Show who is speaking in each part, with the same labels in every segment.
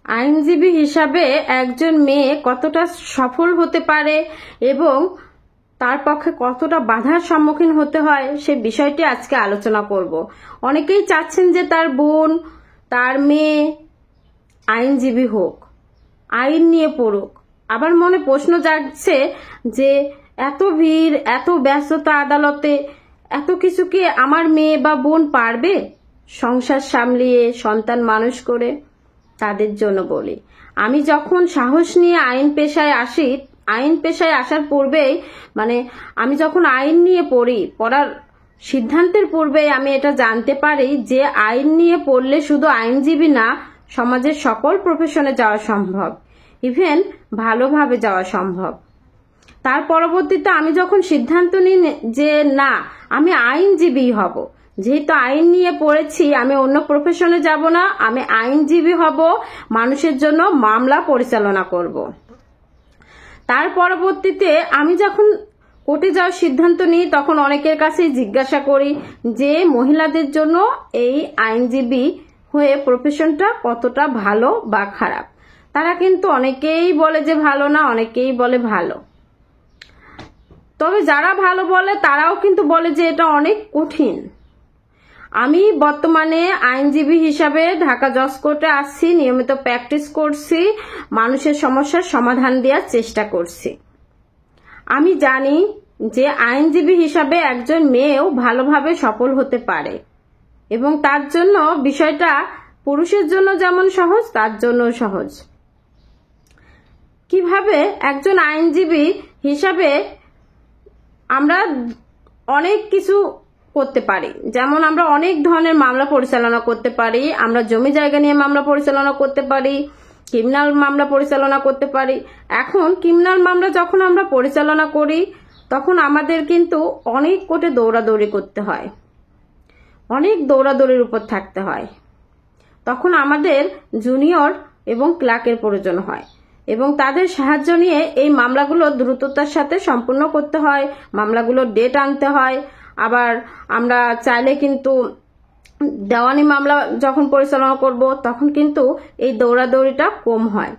Speaker 1: আইনজীবী হিসাবে একজন মেয়ে কতটা সফল হতে পারে এবং তার পক্ষে কতটা বাধার সম্মুখীন হতে হয় সে বিষয়টি আজকে আলোচনা করব। অনেকেই চাচ্ছেন যে তার বোন, তার মেয়ে আইনজীবী হোক, আইন নিয়ে পড়ুক। আবার মনে প্রশ্ন জাগছে যে এত ভিড়, এত ব্যস্ততা আদালতে, এত কিছু কি আমার মেয়ে বা বোন পারবে সংসার সামলিয়ে সন্তান মানুষ করে? তাদের জন্য বলি, আমি যখন সাহস নিয়ে আইন পেশায় আসার পূর্বেই, আমি যখন আইন নিয়ে পড়ার সিদ্ধান্তের পূর্বেই আমি এটা জানতে পারি যে আইন নিয়ে পড়লে শুধু আইনজীবী না, সমাজের সকল প্রফেশনে যাওয়া সম্ভব, ইভেন ভালোভাবে যাওয়া সম্ভব। তার পরবর্তীতে আমি যখন সিদ্ধান্ত নিই যে না, আমি আইনজীবী হব, যেহেতু আইন নিয়ে পড়েছি, আমি অন্য প্রফেশনে যাব না, আমি আইনজীবী হব, মানুষের জন্য মামলা পরিচালনা করব। তার পরবর্তীতে আমি যখন কোর্টে যাওয়ার সিদ্ধান্ত নিই তখন অনেকের কাছেই জিজ্ঞাসা করি যে মহিলাদের জন্য এই আইনজীবী হয়ে প্রফেশনটা কতটা ভালো বা খারাপ। তারা কিন্তু অনেকেই বলে যে ভালো না, অনেকেই বলে ভালো। তবে যারা ভালো বলে তারাও কিন্তু বলে যে এটা অনেক কঠিন। আমি বর্তমানে আইনজীবী হিসাবে ঢাকা জজ কোর্টে আসছি, নিয়মিত প্র্যাকটিস করছি, মানুষের সমস্যার সমাধান দেওয়ার চেষ্টা করছি। আমি জানি যে আইনজীবী হিসাবে একজন মেয়েও ভালোভাবে সফল হতে পারে এবং তার জন্য বিষয়টা পুরুষের জন্য যেমন সহজ, তার জন্যও সহজ। কিভাবে একজন আইনজীবী হিসাবে আমরা অনেক কিছু করতে পারি, যেমন আমরা অনেক ধরনের মামলা পরিচালনা করতে পারি। আমরা জমি জায়গা নিয়ে মামলা পরিচালনা করতে পারি, ক্রিমিনাল মামলা পরিচালনা করতে পারি। এখন ক্রিমিনাল মামলা যখন আমরা পরিচালনা করি তখন আমাদের কিন্তু অনেক কোর্টে দৌড়াদৌড়ি করতে হয়, অনেক দৌড়াদৌড়ির উপর থাকতে হয়। তখন আমাদের জুনিয়র এবং ক্লার্কের প্রয়োজন হয় এবং তাদের সাহায্য নিয়ে এই মামলাগুলো দ্রুততার সাথে সম্পূর্ণ করতে হয়, মামলাগুলোর ডেট আনতে হয়। আবার আমরা চাইলে কিন্তু দেওয়ানি মামলা যখন পরিচালনা করব তখন কিন্তু এই দৌড়াদৌড়িটা কম হয়।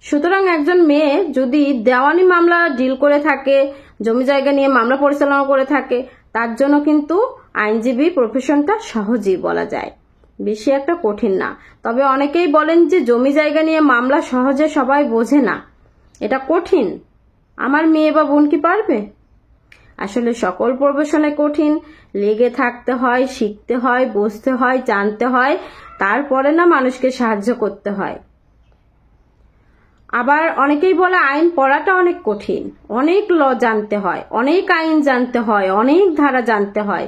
Speaker 1: সুতরাং একজন মেয়ে যদি দেওয়ানি মামলা ডিল করে থাকে, জমি জায়গা নিয়ে মামলা পরিচালনা করে থাকে, তার জন্য কিন্তু আইনজীবী প্রফেশনটা সহজই বলা যায়, বেশি একটা কঠিন না। তবে অনেকেই বলেন যে জমি জায়গা নিয়ে মামলা সহজে সবাই বোঝে না, এটা কঠিন, আমার মেয়ে বা বোন কি পারবে? আসলে সকল প্রফেশনে কঠিন, লেগে থাকতে হয়, শিখতে হয়, বুঝতে হয়, জানতে হয়, তারপরে না মানুষকে সাহায্য করতে হয়। আবার অনেকেই বলে আইন পড়াটা অনেক কঠিন, অনেক ল জানতে হয়, অনেক আইন জানতে হয়, অনেক ধারা জানতে হয়।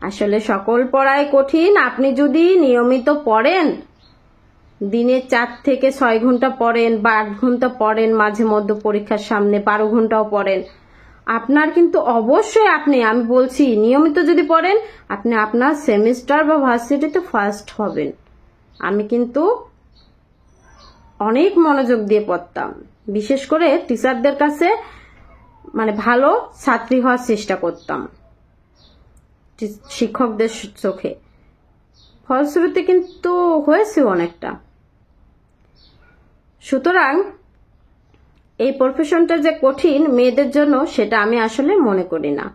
Speaker 1: আসলে সকল পড়াই কঠিন। আপনি যদি নিয়মিত পড়েন, দিনে 4 থেকে 6 ঘন্টা পড়েন বা 8 ঘন্টা পড়েন, মাঝে মধ্যে পরীক্ষার সামনে 12 ঘন্টাও পড়েন, আপনার কিন্তু অবশ্যই আমি বলছি নিয়মিত যদি পড়েন আপনি আপনার সেমিস্টার বা ভার্সিটিতে ফার্স্ট হবেন। আমি কিন্তু অনেক মনোযোগ দিয়ে পড়তাম, বিশেষ করে টিচারদের কাছে ভালো ছাত্রী হওয়ার চেষ্টা করতাম শিক্ষকদের চোখে। ফলশ্রুতি কিন্তু হয়েছে অনেকটা। সুতরাং এই প্রফেশনটা যে কঠিন মেয়েদের জন্য সেটা আমি আসলে মনে করি না।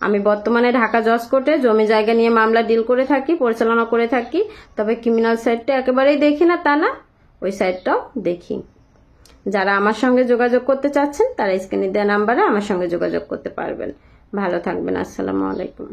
Speaker 1: আমি বর্তমানে ঢাকা জজ কোর্টে জমি জায়গা নিয়ে মামলা ডিল করে থাকি, পরিচালনা করে থাকি। তবে ক্রিমিনাল সাইডটা একেবারেই দেখি না তা না, ওই সাইডটাও দেখি। যারা আমার সঙ্গে যোগাযোগ করতে চাচ্ছেন তারা স্ক্রিনে দেওয়া নাম্বারে আমার সঙ্গে যোগাযোগ করতে পারবেন। ভালো থাকবেন। আসসালামু আলাইকুম।